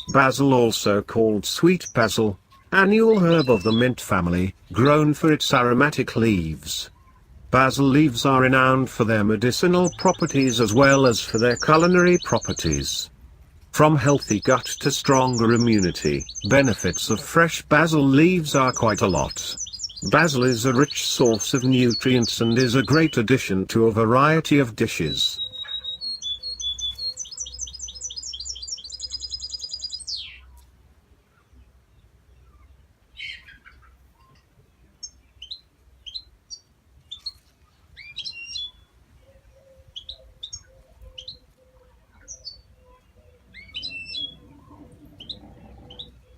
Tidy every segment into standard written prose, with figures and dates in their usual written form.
Basil, also called sweet basil, annual herb of the mint family, grown for its aromatic leaves. Basil leaves are renowned for their medicinal properties as well as for their culinary properties. From healthy gut to stronger immunity, benefits of fresh basil leaves are quite a lot. Basil is a rich source of nutrients and is a great addition to a variety of dishes.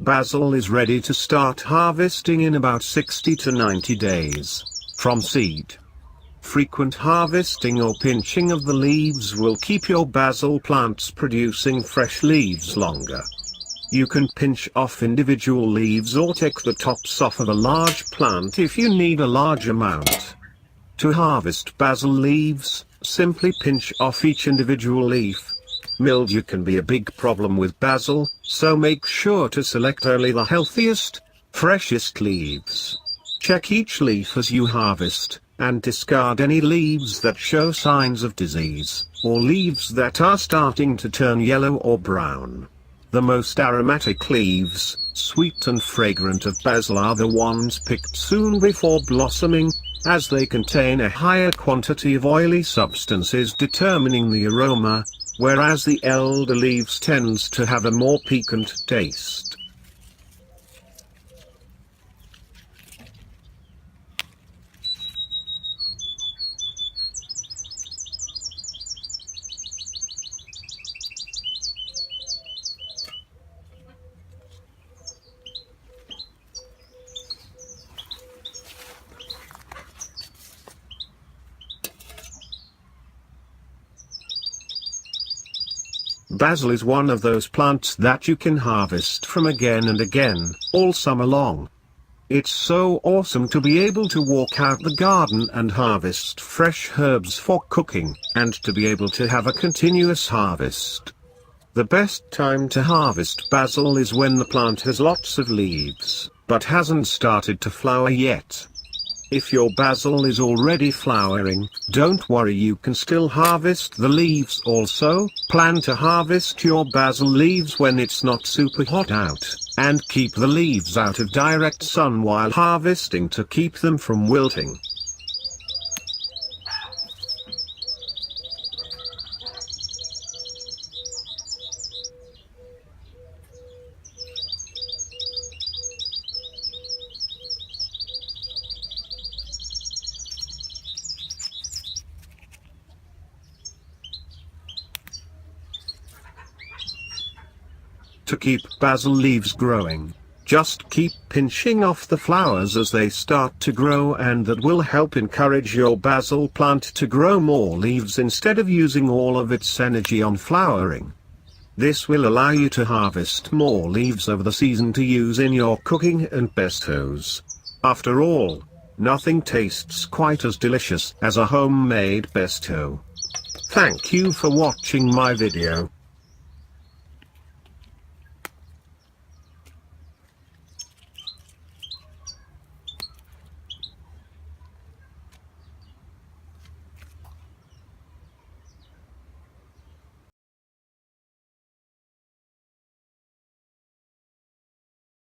Basil is ready to start harvesting in about 60 to 90 days, from seed. Frequent harvesting or pinching of the leaves will keep your basil plants producing fresh leaves longer. You can pinch off individual leaves or take the tops off of a large plant if you need a large amount. To harvest basil leaves, simply pinch off each individual leaf. Mildew can be a big problem with basil, so make sure to select only the healthiest, freshest leaves. Check each leaf as you harvest, and discard any leaves that show signs of disease, or leaves that are starting to turn yellow or brown. The most aromatic leaves, sweet and fragrant of basil, are the ones picked soon before blossoming, as they contain a higher quantity of oily substances determining the aroma, whereas the elder leaves tends to have a more piquant taste. Basil is one of those plants that you can harvest from again and again, all summer long. It's so awesome to be able to walk out the garden and harvest fresh herbs for cooking, and to be able to have a continuous harvest. The best time to harvest basil is when the plant has lots of leaves, but hasn't started to flower yet. If your basil is already flowering, don't worry, you can still harvest the leaves also. Plan to harvest your basil leaves when it's not super hot out, and keep the leaves out of direct sun while harvesting to keep them from wilting. To keep basil leaves growing, just keep pinching off the flowers as they start to grow, and that will help encourage your basil plant to grow more leaves instead of using all of its energy on flowering. This will allow you to harvest more leaves over the season to use in your cooking and pestos. After all, nothing tastes quite as delicious as a homemade pesto. Thank you for watching my video.